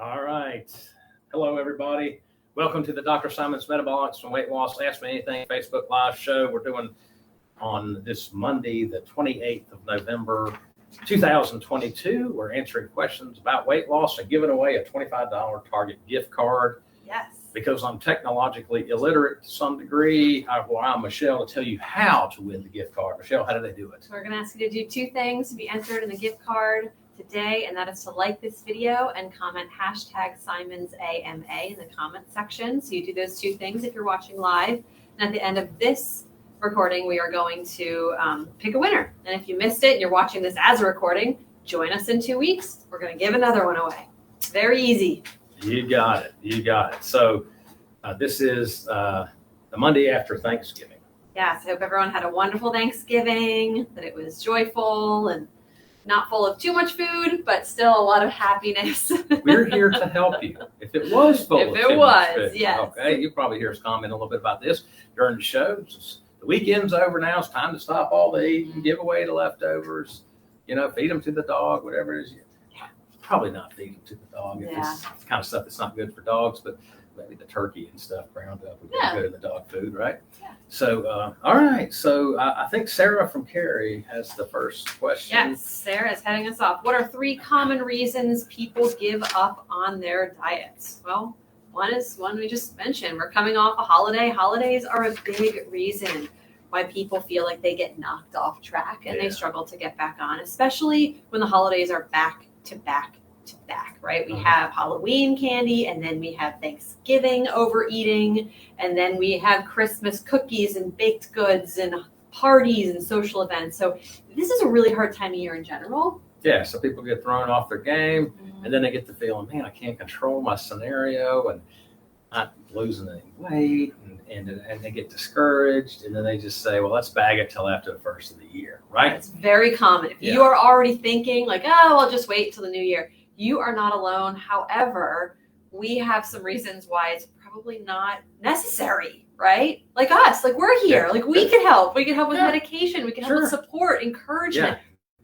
All right. Hello, everybody. Welcome to the Dr. Simon's Metabolics and Weight Loss Ask Me Anything Facebook Live show. We're doing on this Monday, the 28th of November, 2022. We're answering questions about weight loss and giving away a $25 Target gift card. Yes. Because I'm technologically illiterate to some degree, I've allowed Michelle to tell you how to win the gift card. Michelle, how do they do it? So we're going to ask you to do two things to be entered in the gift card today, and that is to like this video and comment #SimonsAMA in the comment section. So you do those two things if you're watching live. And at the end of this recording, we are going to pick a winner. And if you missed it and you're watching this as a recording, join us in 2 weeks. We're going to give another one away. Very easy. You got it. You got it. So this is the Monday after Thanksgiving. Yes, I hope everyone had a wonderful Thanksgiving, that it was joyful and not full of too much food, but still a lot of happiness. We're here to help you. If it was full of too much food, yes. Okay, you'll probably hear us comment a little bit about this during the show. The weekend's over now. It's time to stop all the eating, give away the leftovers, feed them to the dog, whatever it is. Probably not feed them to the dog. If it's the kind of stuff that's not good for dogs, but maybe the turkey and stuff ground up would be good in the dog food, right? Yeah. So, all right. So I think Sara from Cary has the first question. Yes, Sara is heading us off. What are 3 common reasons people give up on their diets? Well, one is one we just mentioned. We're coming off a holiday. Holidays are a big reason why people feel like they get knocked off track and they struggle to get back on, especially when the holidays are back to back to back, right? We have Halloween candy, and then we have Thanksgiving overeating, and then we have Christmas cookies and baked goods and parties and social events. So this is a really hard time of year in general. Yeah, so people get thrown off their game, and then they get the feeling, man, I can't control my scenario, and I'm losing any weight, and they get discouraged, and then they just say, well, let's bag it till after the first of the year, right? It's very common. If you are already thinking like, oh, I'll just wait till the new year, you are not alone. However, we have some reasons why it's probably not necessary, right? Like us, like we're here, like we can help. We can help with medication. We can help with support, encouragement,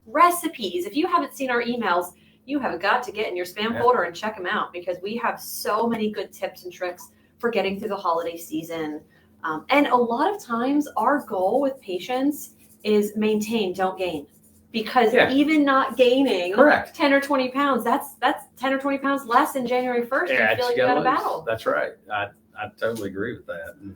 recipes. If you haven't seen our emails, you have got to get in your spam folder and check them out, because we have so many good tips and tricks for getting through the holiday season. And a lot of times our goal with patients is maintain, don't gain. Because even not gaining 10 or 20 pounds, that's 10 or 20 pounds less than January 1st. Yeah, you feel like you got a battle. That's right. I totally agree with that. And,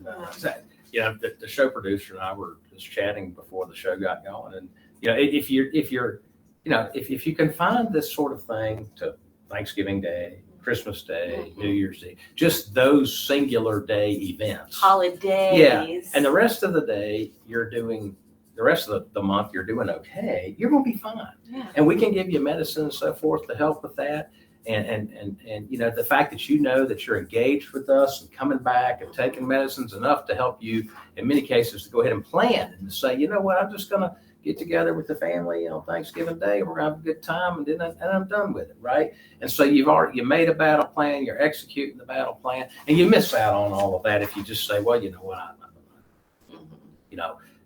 the show producer and I were just chatting before the show got going. And, if you can find this sort of thing to Thanksgiving Day, Christmas Day, New Year's Day, just those singular day events. Holidays. Yeah. And the rest of the day, the rest of the month, you're doing okay, you're going to be fine. Yeah. And we can give you medicine and so forth to help with that. And the fact that that you're engaged with us and coming back and taking medicines enough to help you, in many cases, to go ahead and plan and to say, you know what, I'm just going to get together with the family on Thanksgiving Day. We're going to have a good time, and I'm done with it, right? And so you made a battle plan, you're executing the battle plan, and you miss out on all of that if you just say, well, you know what,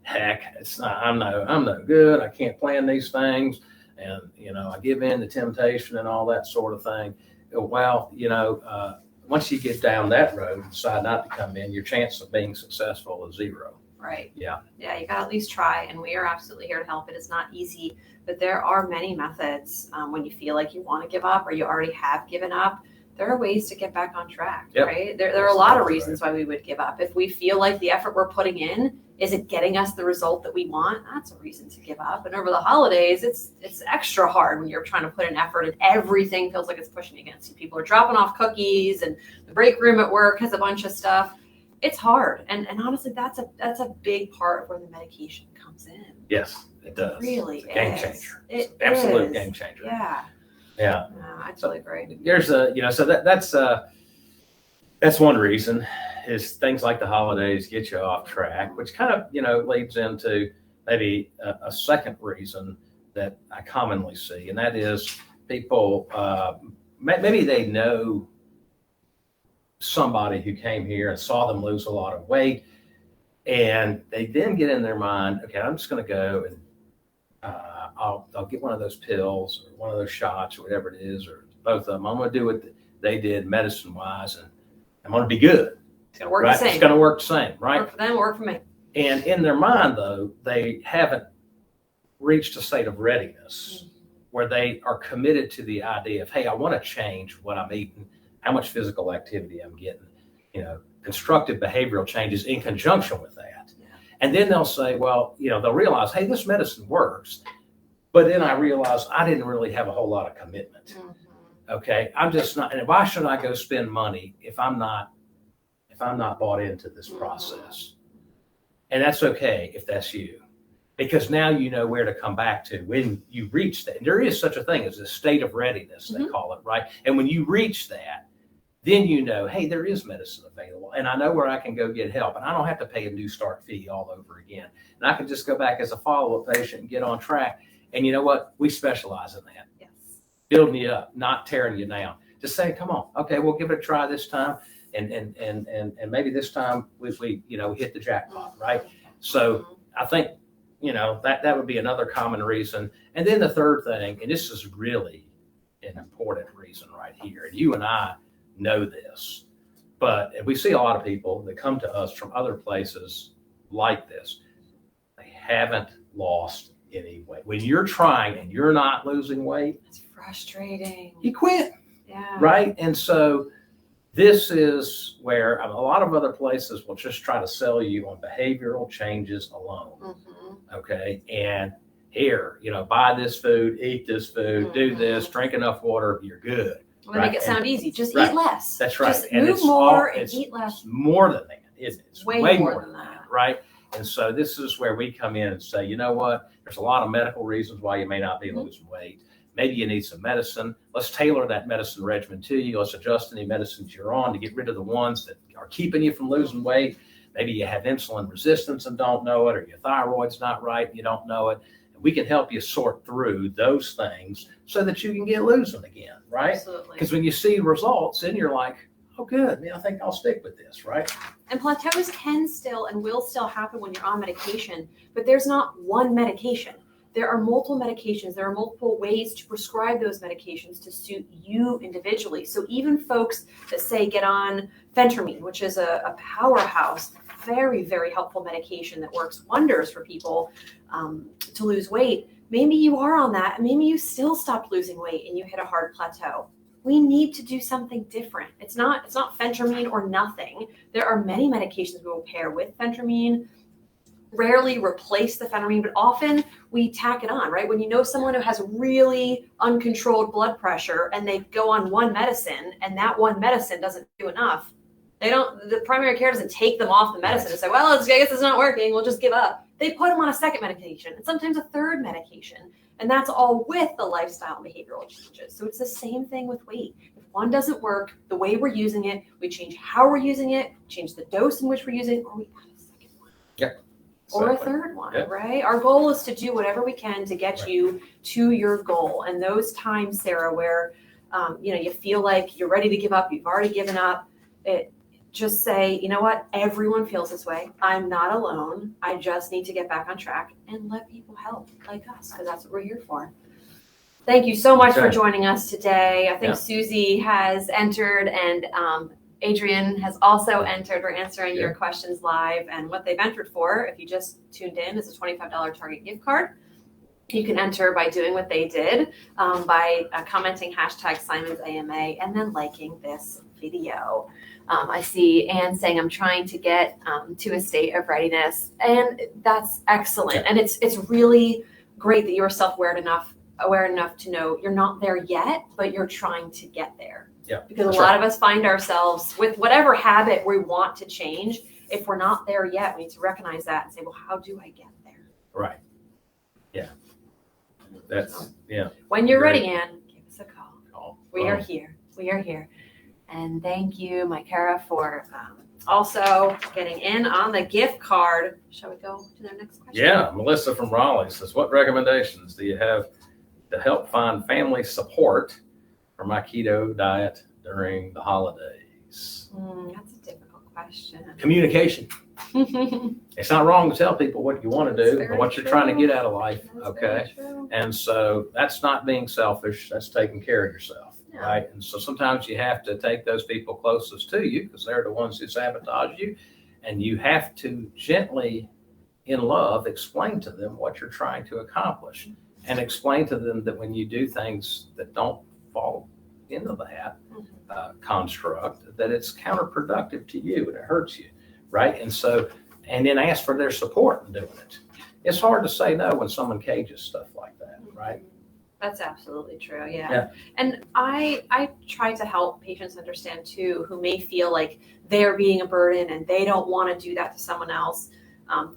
heck, I'm no good. I can't plan these things, and I give in to temptation and all that sort of thing. Well, once you get down that road and decide not to come in, your chance of being successful is 0. Right. Yeah. Yeah, you got to at least try, and we are absolutely here to help. It is not easy, but there are many methods when you feel like you want to give up or you already have given up. There are ways to get back on track, right? There are a lot of reasons why we would give up. If we feel like the effort we're putting in isn't getting us the result that we want, that's a reason to give up. And over the holidays, it's extra hard when you're trying to put in effort and everything feels like it's pushing against you. People are dropping off cookies, and the break room at work has a bunch of stuff. It's hard. And honestly, that's a big part of where the medication comes in. Yes, it does. It really is. Game changer. It's an absolute game changer. Yeah. Yeah. No, I totally agree. There's so that's one reason, is things like the holidays get you off track, which kind of, leads into maybe a second reason that I commonly see. And that is people, maybe they know somebody who came here and saw them lose a lot of weight, and they then get in their mind, okay, I'm just going to go and I'll get one of those pills or one of those shots or whatever it is, or both of them. I'm going to do it they did medicine-wise, and I'm going to be good. It's going to work right? the same. It's going to work the same, right? Work for them, work for me. And in their mind, though, they haven't reached a state of readiness where they are committed to the idea of, hey, I want to change what I'm eating, how much physical activity I'm getting, constructive behavioral changes in conjunction with that. Yeah. And then they'll say, well, they'll realize, hey, this medicine works. But then I realized I didn't really have a whole lot of commitment. Okay. I'm just not, and why should I go spend money if I'm not bought into this process? And that's okay if that's you, because now you know where to come back to when you reach that. And there is such a thing as a state of readiness, they call it, right? And when you reach that, then you know, hey, there is medicine available, and I know where I can go get help, and I don't have to pay a new start fee all over again. And I can just go back as a follow-up patient and get on track. And you know what? We specialize in that. Yes. Building you up, not tearing you down. Just saying, come on, okay, we'll give it a try this time. And maybe this time we hit the jackpot, right? So I think, that would be another common reason. And then the third thing, and this is really an important reason right here, and you and I know this, but we see a lot of people that come to us from other places like this. They haven't lost any weight. When you're trying and you're not losing weight, it's frustrating. You quit. Yeah. Right? And so this is where a lot of other places will just try to sell you on behavioral changes alone. Okay. And here, buy this food, eat this food, do this, drink enough water, you're good. Well, make it sound easy. Just eat less. That's right. Just move more and eat less. More than that, isn't it? It's way more than that. Right? And so this is where we come in and say, you know what? There's a lot of medical reasons why you may not be losing weight. Maybe you need some medicine. Let's tailor that medicine regimen to you. Let's adjust any medicines you're on to get rid of the ones that are keeping you from losing weight. Maybe you have insulin resistance and don't know it, or your thyroid's not right and you don't know it. We can help you sort through those things so that you can get losing again, right? Absolutely. Because when you see results, then you're like, oh, good. I think I'll stick with this, right? And plateaus can still and will still happen when you're on medication, but there's not one medication. There are multiple medications. There are multiple ways to prescribe those medications to suit you individually. So even folks that say get on phentermine, which is a powerhouse, very, very helpful medication that works wonders for people to lose weight. Maybe you are on that, and maybe you still stopped losing weight and you hit a hard plateau. We need to do something different. It's not phentermine or nothing. There are many medications we will pair with phentermine. Rarely replace the phentermine, but often we tack it on, right? When you know someone who has really uncontrolled blood pressure and they go on one medicine and that one medicine doesn't do enough, the primary care doesn't take them off the medicine and say, well, I guess it's not working, we'll just give up. They put them on a second medication and sometimes a third medication. And that's all with the lifestyle and behavioral changes. So it's the same thing with weight. If one doesn't work, the way we're using it, we change how we're using it, change the dose in which we're using it, or we add a second one. Yep. Or a third one, right? Our goal is to do whatever we can to get you to your goal. And those times, Sara, where you feel like you're ready to give up, you've already given up, just say, you know what? Everyone feels this way. I'm not alone. I just need to get back on track and let people help like us, because that's what we're here for. Thank you so much for joining us today. I think Susie has entered and Adrian has also entered. We're answering your questions live, and what they've entered for, if you just tuned in, is a $25 Target gift card. You can enter by doing what they did, by commenting #SimonsAMA and then liking this video. I see Anne saying, I'm trying to get to a state of readiness, and that's excellent. And it's really great that you're self-aware enough to know you're not there yet, but you're trying to get there. Yeah, because a lot of us find ourselves with whatever habit we want to change. If we're not there yet, we need to recognize that and say, well, how do I get there? Right. Yeah. When you're ready, Anne, give us a call. We are here. We are here. And thank you, Kara, for also getting in on the gift card. Shall we go to their next question? Yeah, Melissa from Raleigh says, what recommendations do you have to help find family support for my keto diet during the holidays? That's a difficult question. Communication. It's not wrong to tell people what you want to do and what you're trying to get out of life. Okay. And so that's not being selfish. That's taking care of yourself. right? And so sometimes you have to take those people closest to you because they're the ones who sabotage you. And you have to gently, in love, explain to them what you're trying to accomplish and explain to them that when you do things that don't fall into that construct, that it's counterproductive to you and it hurts you, right? And so, and then ask for their support in doing it. It's hard to say no when someone cages stuff like that, right? That's absolutely true. Yeah. And I try to help patients understand too, who may feel like they're being a burden and they don't want to do that to someone else.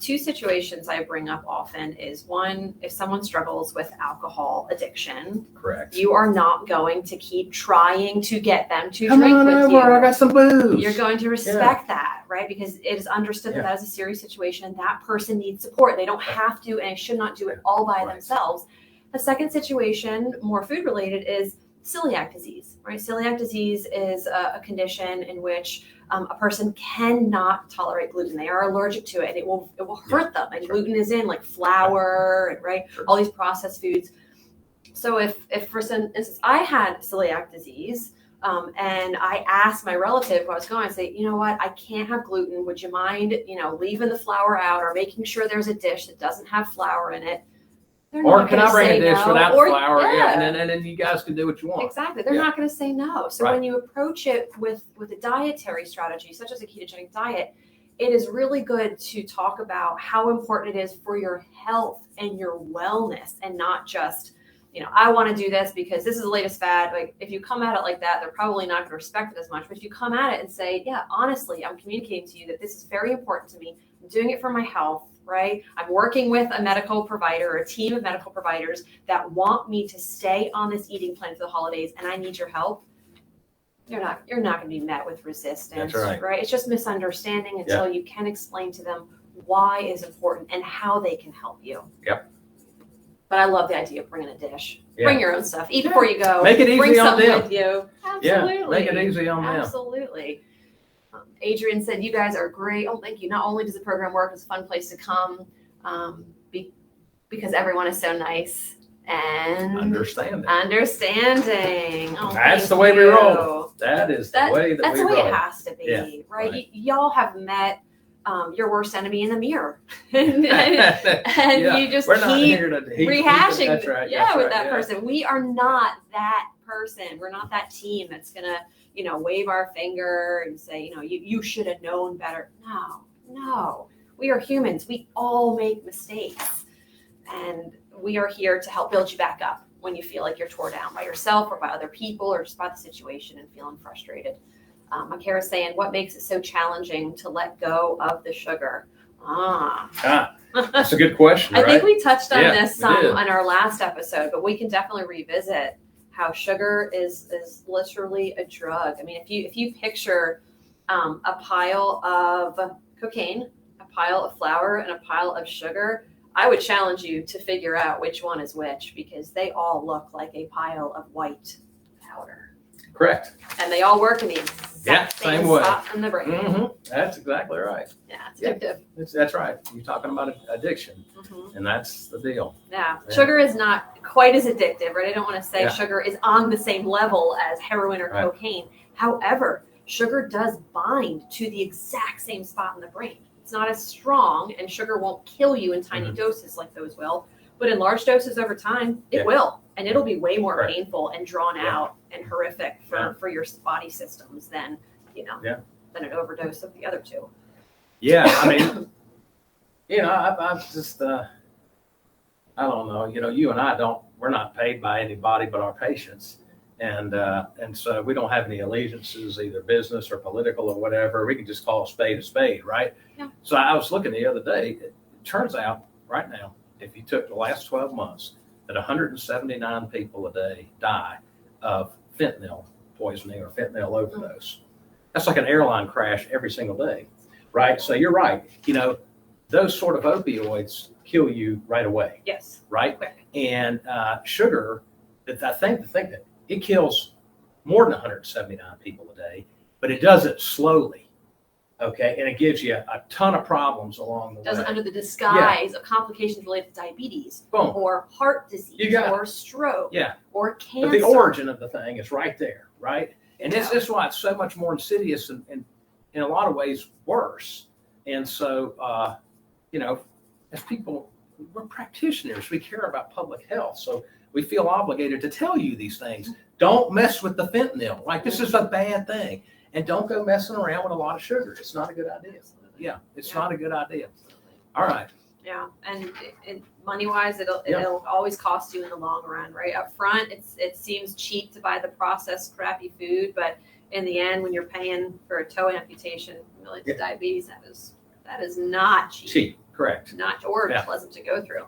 Two situations I bring up often is one, if someone struggles with alcohol addiction, correct, you are not going to keep trying to get them to come drink on with over, you. I got some booze. You're going to respect that, right? Because it is understood that that is a serious situation. That person needs support. They don't have to and should not do it all by themselves. The second situation, more food related, is celiac disease, right? Celiac disease is a condition in which a person cannot tolerate gluten. They are allergic to it, and it will hurt them. And gluten is in like flour, and all these processed foods. So if for instance I had celiac disease, and I asked my relative who I was going, I say, you know what, I can't have gluten. Would you mind, leaving the flour out or making sure there's a dish that doesn't have flour in it? Or can I bring a dish without the flour? Yeah, and then you guys can do what you want. Exactly. They're not going to say no. So when you approach it with a dietary strategy, such as a ketogenic diet, it is really good to talk about how important it is for your health and your wellness, and not just, I want to do this because this is the latest fad. Like, if you come at it like that, they're probably not going to respect it as much. But if you come at it and say, yeah, honestly, I'm communicating to you that this is very important to me. I'm doing it for my health. Right? I'm working with a medical provider or a team of medical providers that want me to stay on this eating plan for the holidays, and I need your help. You're not going to be met with resistance, right? It's just misunderstanding until you can explain to them why it's important and how they can help you. Yep. But I love the idea of bringing a dish. Bring your own stuff. Eat before you go. Make it easy Bring on something them. with you. Absolutely. Yeah, make it easy on them. Absolutely. Adrian said, you guys are great. Oh, thank you. Not only does the program work, it's a fun place to come because everyone is so nice and understanding. Oh, that's the way we roll. That is the way that we roll. That's the way it has to be, right? Y'all have met your worst enemy in the mirror. and you just keep rehashing with that person. We are not that person. We're not that team that's going to wave our finger and say, you should have known better. No, we are humans. We all make mistakes, and we are here to help build you back up when you feel like you're tore down by yourself or by other people or just by the situation and feeling frustrated. Akira's saying, what makes it so challenging to let go of the sugar? That's a good question. I think we touched on this on our last episode, but we can definitely revisit how sugar is literally a drug. I mean, if you picture a pile of cocaine, a pile of flour, and a pile of sugar, I would challenge you to figure out which one is which, because they all look like a pile of white powder. Correct. And they all work in the exact same spot in the brain. Mm-hmm. That's exactly right. Yeah, it's addictive. That's right. You're talking about addiction, and that's the deal. Yeah. Sugar is not quite as addictive, right? I don't want to say sugar is on the same level as heroin or cocaine. However, sugar does bind to the exact same spot in the brain. It's not as strong, and sugar won't kill you in tiny doses like those will. But in large doses over time, it will. And it'll be way more painful and drawn out and horrific for your body systems than, than an overdose of the other two. Yeah, I mean, I've just, I don't know, you and I we're not paid by anybody but our patients. And so we don't have any allegiances, either business or political or whatever. We can just call a spade, right? Yeah. So I was looking the other day. It turns out right now, if you took the last 12 months, that 179 people a day die of fentanyl poisoning or fentanyl overdose. That's like an airline crash every single day, right? So you're right. Those sort of opioids kill you right away. Yes. Right? And sugar, I think that it kills more than 179 people a day, but it does it slowly. Okay, and it gives you a ton of problems along the Does way. it under the disguise of complications related to diabetes, Boom. or heart disease, or stroke, or cancer. But the origin of the thing is right there, right? And Yeah. this is why it's so much more insidious and in a lot of ways worse. And so, you know, as people, we're practitioners. We care about public health. So we feel obligated to tell you these things. Don't mess with the fentanyl. Like, this is a bad thing. And don't go messing around with a lot of sugar. It's not a good idea. Yeah, it's not a good idea. All right. Yeah, and money-wise, it'll always cost you in the long run, right? Up front, it seems cheap to buy the processed, crappy food, but in the end, when you're paying for a toe amputation related to diabetes, that is not cheap. Cheap, correct. Not pleasant to go through.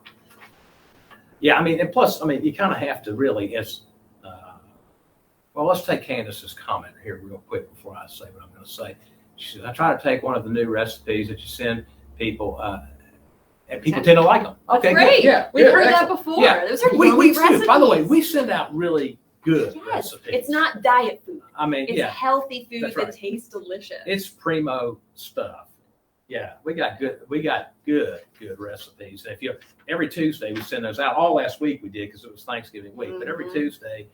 Yeah, I mean, and plus, I mean, you kind of have to really, well, let's take Candace's comment here real quick before I say what I'm going to say. She says, I try to take one of the new recipes that you send people, and people tend to like them. Okay, great. Good. Yeah, we've heard that before. Yeah. Those are we recipes. do. By the way, we send out really good recipes. It's not diet food. I mean, it's healthy food that tastes delicious. It's primo stuff. Yeah, we got good recipes. And every Tuesday we send those out. All last week we did because it was Thanksgiving week. But every Tuesday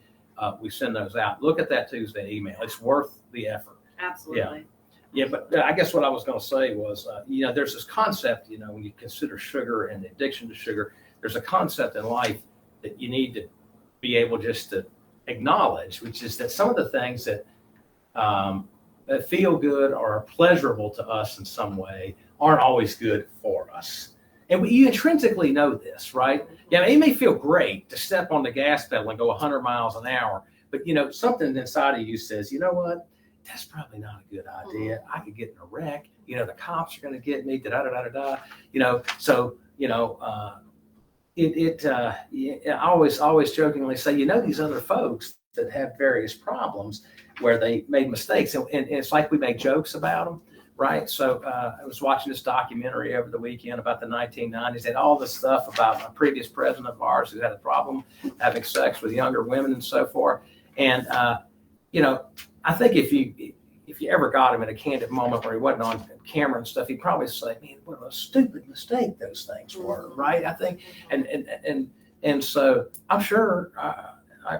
we send those out. Look at that Tuesday email. It's worth the effort. Absolutely. Yeah, but I guess what I was going to say was, there's this concept, when you consider sugar and the addiction to sugar, there's a concept in life that you need to be able just to acknowledge, which is that some of the things that feel good or are pleasurable to us in some way aren't always good for us. And you intrinsically know this, right? Yeah, it may feel great to step on the gas pedal and go 100 miles an hour, but something inside of you says, you know what? That's probably not a good idea. I could get in a wreck. The cops are going to get me. So I always jokingly say, these other folks that have various problems where they made mistakes, and it's like we make jokes about them. Right. So I was watching this documentary over the weekend about the 1990s and all this stuff about a previous president of ours who had a problem having sex with younger women and so forth. And, I think if you ever got him in a candid moment where he wasn't on camera and stuff, he'd probably say, man, what a stupid mistake those things were. Right. I think. And so I'm sure,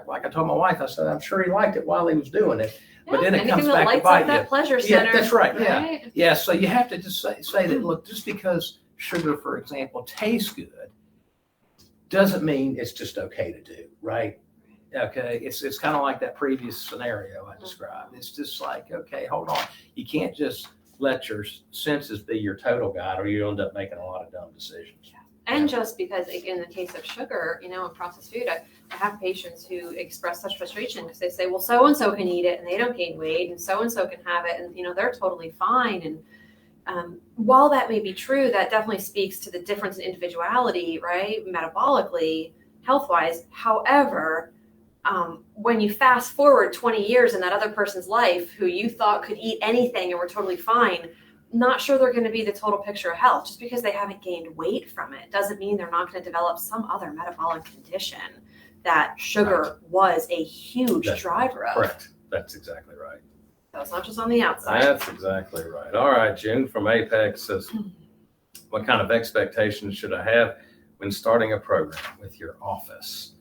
like I told my wife, I said, I'm sure he liked it while he was doing it. But then it comes back to bite you. That pleasure center. Yeah, that's right. Yeah. Yeah. So you have to just say that, look, just because sugar, for example, tastes good doesn't mean it's just okay to do, right? Okay. It's kind of like that previous scenario I described. It's just like, okay, hold on. You can't just let your senses be your total guide or you end up making a lot of dumb decisions. And just because, in the case of sugar, and processed food, I have patients who express such frustration because they say, well, so-and-so can eat it and they don't gain weight, and so-and-so can have it and, they're totally fine. And while that may be true, that definitely speaks to the difference in individuality, right? Metabolically, health-wise. However, when you fast forward 20 years in that other person's life who you thought could eat anything and were totally fine, not sure they're going to be the total picture of health. Just because they haven't gained weight from it doesn't mean they're not going to develop some other metabolic condition that sugar was a huge driver of. Correct. That's exactly right. So it's not just on the outside. That's exactly right. All right, June from Apex says, what kind of expectations should I have when starting a program with your office?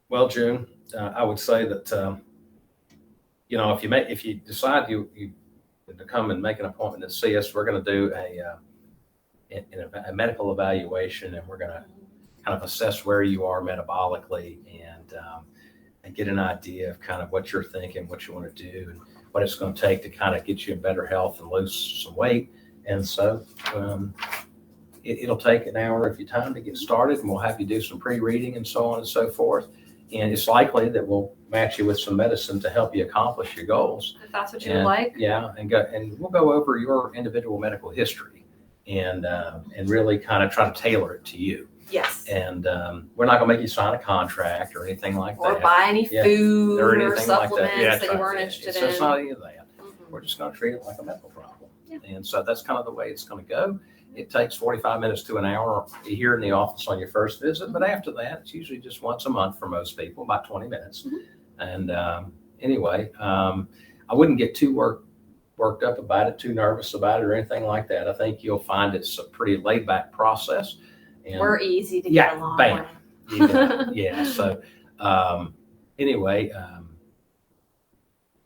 Well, June, I would say that, if you decide you to come and make an appointment to see us, we're going to do a medical evaluation, and we're going to kind of assess where you are metabolically and get an idea of kind of what you're thinking, what you want to do, and what it's going to take to kind of get you in better health and lose some weight. And so it'll take an hour of your time to get started, and we'll have you do some pre-reading and so on and so forth. And it's likely that we'll match you with some medicine to help you accomplish your goals. If that's what you would like. Yeah, and we'll go over your individual medical history and really kind of try to tailor it to you. Yes. And we're not going to make you sign a contract or anything like that. Or buy any food or supplements like that you weren't interested in. So it's not any of that. We're just going to treat it like a medical problem. Yeah. And so that's kind of the way it's going to go. It takes 45 minutes to an hour here in the office on your first visit. But after that, it's usually just once a month for most people, about 20 minutes. And anyway, I wouldn't get too worked worked up about it, too nervous about it, or anything like that. I think you'll find it's a pretty laid back process. And we're easy to get along bam. with. You got it. Yeah. So anyway,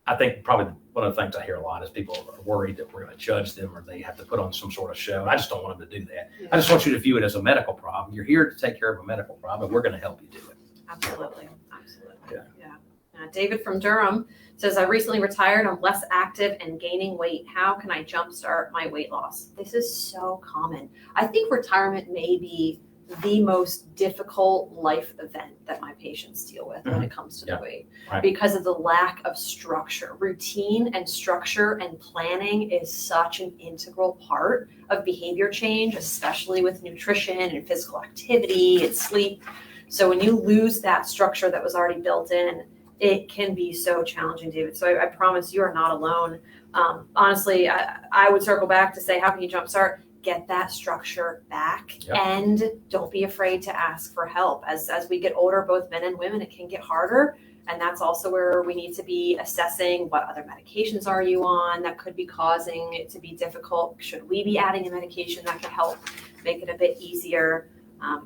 I think probably one of the things I hear a lot is people are worried that we're going to judge them or they have to put on some sort of show. I just don't want them to do that. Yeah. I just want you to view it as a medical problem. You're here to take care of a medical problem, and we're going to help you do it. Absolutely. Yeah. David from Durham says, I recently retired. I'm less active and gaining weight. How can I jumpstart my weight loss? This is so common. I think retirement may be the most difficult life event that my patients deal with when it comes to the weight, because of the lack of structure. Routine and structure and planning is such an integral part of behavior change, especially with nutrition and physical activity and sleep. So when you lose that structure that was already built in, it can be so challenging, David. So I promise you are not alone. Honestly, I would circle back to say, how can you jumpstart? Get that structure back, and don't be afraid to ask for help. As we get older, both men and women, it can get harder. And that's also where we need to be assessing what other medications are you on that could be causing it to be difficult. Should we be adding a medication that could help make it a bit easier?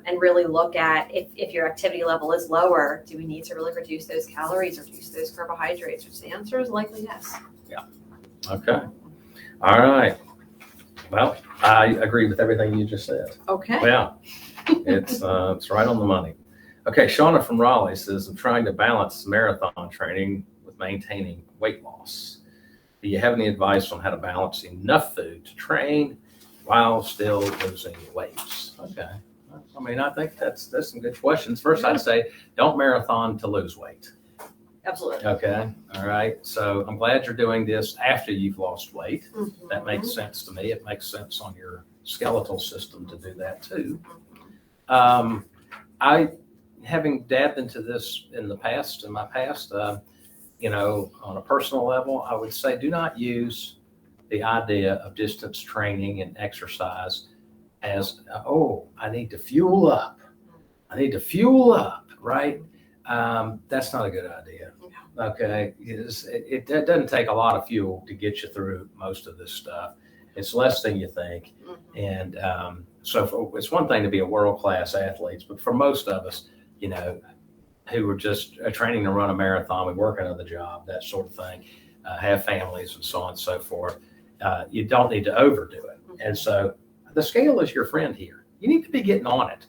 And really look at if your activity level is lower, do we need to really reduce those calories or reduce those carbohydrates? Which the answer is likely yes. Yeah. Okay. All right. Well, I agree with everything you just said. Okay. Well, it's right on the money. Okay, Shawna from Raleigh says, I'm trying to balance marathon training with maintaining weight loss. Do you have any advice on how to balance enough food to train while still losing weight? Okay. I mean, I think that's some good questions. First, I'd say don't marathon to lose weight. Absolutely. Okay. All right. So I'm glad you're doing this after you've lost weight. Mm-hmm. That makes sense to me. It makes sense on your skeletal system to do that too. Having dabbed into this in my past, on a personal level, I would say do not use the idea of distance training and exercise as, I need to fuel up. Right? That's not a good idea. Okay. It doesn't take a lot of fuel to get you through most of this stuff. It's less than you think. And so it's one thing to be a world-class athlete, but for most of us, who are just training to run a marathon, we work another job, that sort of thing, have families and so on and so forth, you don't need to overdo it. And so the scale is your friend here. You need to be getting on it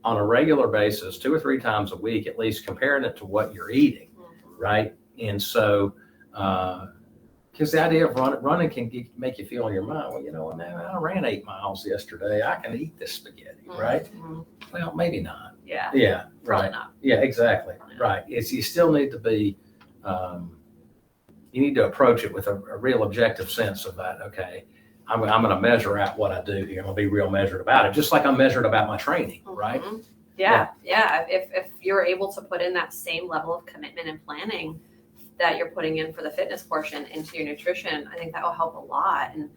on a regular basis, 2 or 3 times a week, at least comparing it to what you're eating, right? And so, because the idea of running can make you feel in your mind, well, I ran 8 miles yesterday. I can eat this spaghetti, right? Well, maybe not. Yeah. Probably Right. not. Yeah, exactly. Right. You still need to be, you need to approach it with a real objective sense of that. Okay, I'm going to measure out what I do here. I'm going to be real measured about it, just like I'm measured about my training, right? Yeah. If you're able to put in that same level of commitment and planning that you're putting in for the fitness portion into your nutrition, I think that will help a lot. And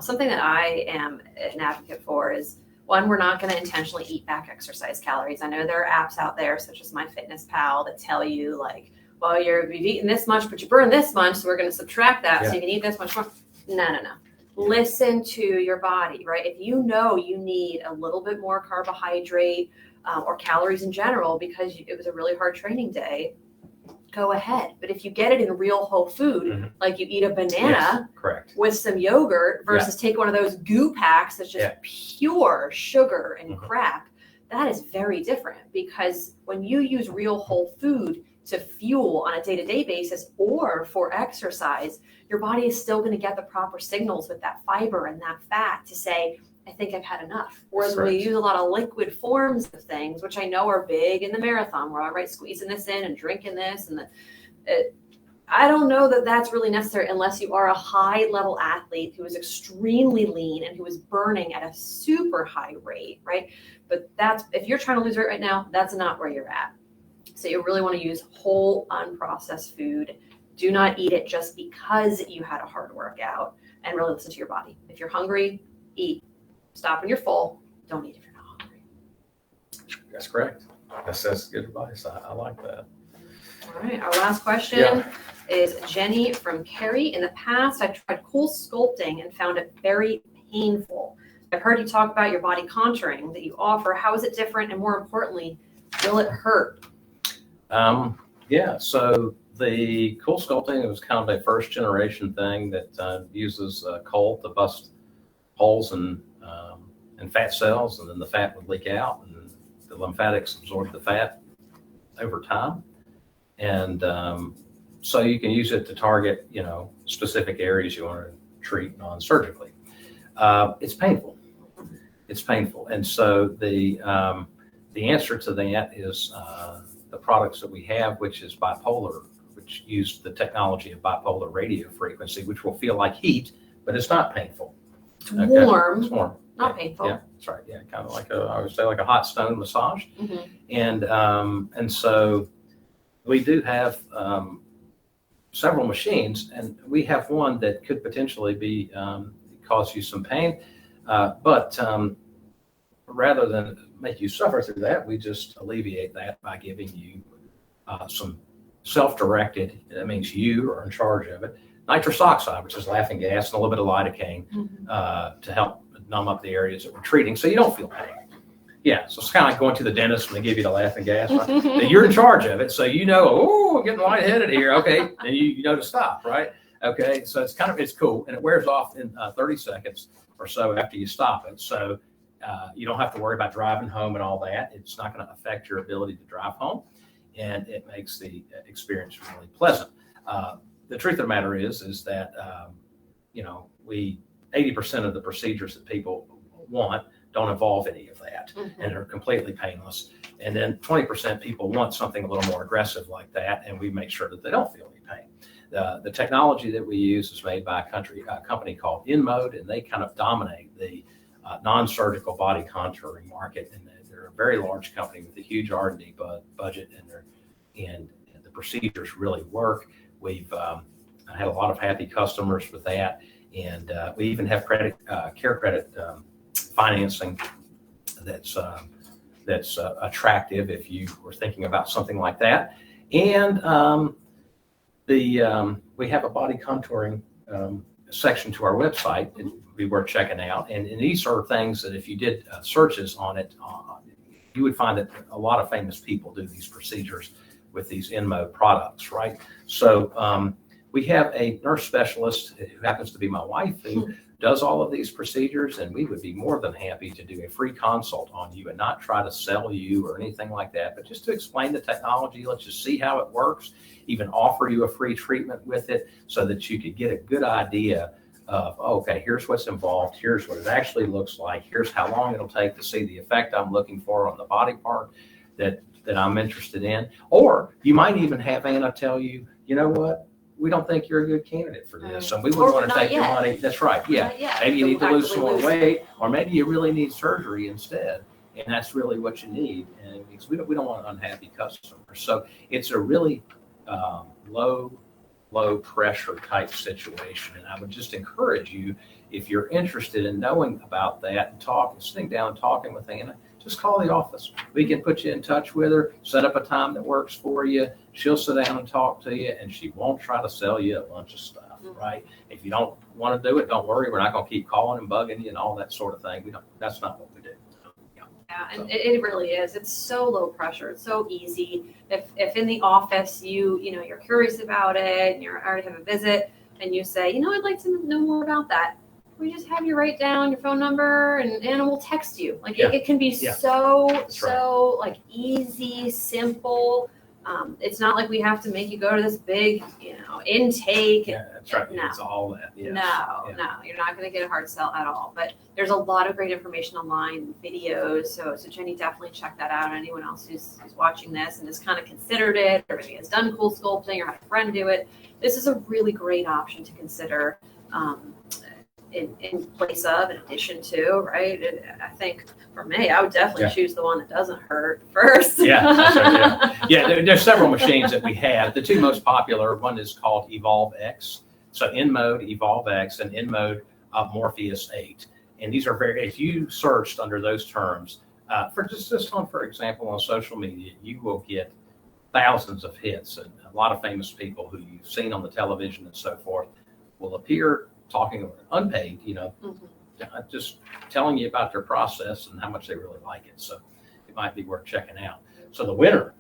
something that I am an advocate for is, one, we're not going to intentionally eat back exercise calories. I know there are apps out there such as MyFitnessPal that tell you like, well, you've eaten this much, but you burn this much, so we're going to subtract that so you can eat this much more. No. Listen to your body, right? If you know you need a little bit more carbohydrate or calories in general because it was a really hard training day, go ahead. But if you get it in real whole food, like you eat a banana with some yogurt versus take one of those goo packs that's just pure sugar and crap, that is very different, because when you use real whole food to fuel on a day-to-day basis or for exercise, your body is still going to get the proper signals with that fiber and that fat to say, I think I've had enough. Whereas when we use a lot of liquid forms of things, which I know are big in the marathon, we're all right squeezing this in and drinking this, and I don't know that that's really necessary unless you are a high-level athlete who is extremely lean and who is burning at a super high rate, right? But if you're trying to lose weight right now, that's not where you're at. So you really want to use whole, unprocessed food. Do not eat it just because you had a hard workout, and really listen to your body. If you're hungry, eat. Stop when you're full. Don't eat if you're not hungry. That's correct. That's good advice. I like that. All right, our last question is Jenny from Cary. In the past, I've tried cool sculpting and found it very painful. I've heard you talk about your body contouring that you offer. How is it different? And more importantly, will it hurt? Yeah, so the cool sculpting was kind of a first generation thing that uses coal to bust holes in fat cells, and then the fat would leak out, and the lymphatics absorb the fat over time. And so you can use it to target, specific areas you want to treat non-surgically. It's painful. It's painful. And so the answer to that is the products that we have, which is bipolar, which use the technology of bipolar radio frequency, which will feel like heat, but it's not painful. It's warm. It's warm. Not painful. Yeah, that's right. Yeah, kind of like I would say like a hot stone massage. Mm-hmm. And so we do have several machines, and we have one that could potentially be cause you some pain, but rather than make you suffer through that, we just alleviate that by giving you some self-directed, that means you are in charge of it, nitrous oxide, which is laughing gas, and a little bit of lidocaine to help numb up the areas that we're treating so you don't feel pain. Yeah, so it's kind of like going to the dentist when they give you the laughing gas. Right? You're in charge of it, so I'm getting lightheaded here. Okay, and you know to stop, right? Okay, so it's cool, and it wears off in 30 seconds or so after you stop it. So you don't have to worry about driving home and all that. It's not going to affect your ability to drive home, and it makes the experience really pleasant. The truth of the matter is that 80% of the procedures that people want don't involve any of that, and are completely painless. And then 20% people want something a little more aggressive like that, and we make sure that they don't feel any pain. The technology that we use is made by a company called InMode, and they kind of dominate the non-surgical body contouring market. And they're a very large company with a huge R&D budget, and the procedures really work. We've had a lot of happy customers with that, and we even have care credit financing that's attractive if you were thinking about something like that. And we have a body contouring section to our website that we were checking out, and these are things that if you did searches on it, you would find that a lot of famous people do these procedures with these InMode products, right? So we have a nurse specialist who happens to be my wife who does all of these procedures, and we would be more than happy to do a free consult on you and not try to sell you or anything like that, but just to explain the technology, let you see how it works, even offer you a free treatment with it so that you could get a good idea of, okay, here's what's involved, here's what it actually looks like, here's how long it'll take to see the effect I'm looking for on the body part that I'm interested in. Or you might even have Anna tell you, you know what, we don't think you're a good candidate for this, and we wouldn't want to take your money. That's right. Yeah. Maybe you need to lose some more weight, or maybe you really need surgery instead, and that's really what you need. And because we don't want unhappy customers, so it's a really low pressure type situation. And I would just encourage you, if you're interested in knowing about that and sitting down and talking with Anna, just call the office. We can put you in touch with her, set up a time that works for you. She'll sit down and talk to you, and she won't try to sell you a bunch of stuff, right? If you don't want to do it, don't worry. We're not going to keep calling and bugging you and all that sort of thing. That's not what we do. Yeah, and it really is. It's so low pressure. It's so easy. If in the office you're curious about it and you already have a visit and you say, I'd like to know more about that. We just have you write down your phone number and Anna will text you. Like it can be so like easy, simple. It's not like we have to make you go to this big, intake. Yeah, that's right. No. It's all that. Yes. No, you're not going to get a hard sell at all. But there's a lot of great information online, videos. So Jenny, definitely check that out. Anyone else who's watching this and has kind of considered it, or maybe has done cool sculpting or had a friend do it, this is a really great option to consider. In place of, in addition to, right? I think for me, I would definitely choose the one that doesn't hurt first. Yeah, that's right. Yeah, there's several machines that we have. The two most popular, one is called Evolve X. So InMode Evolve X and InMode Morpheus 8. And these are if you searched under those terms, for example, on social media, you will get thousands of hits, and a lot of famous people who you've seen on the television and so forth will appear talking unpaid, just telling you about their process and how much they really like it. So it might be worth checking out. So the winner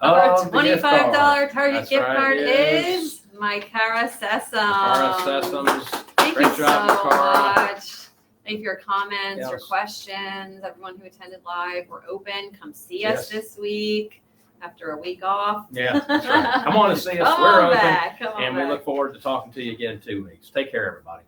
our of the gift card, $25 Target that's gift right, card is is my Cara Sesame. Cara Sesame's. Thank Great you job, so Cara. much. Thank you for your comments, your Yes. questions, everyone who attended live. We're open. Come see Yes. us this week after a week off. Yeah, that's right. Come on and see us. Come We're on open. back. Come on And back. we look forward to talking to you again in 2 weeks. Take care, everybody.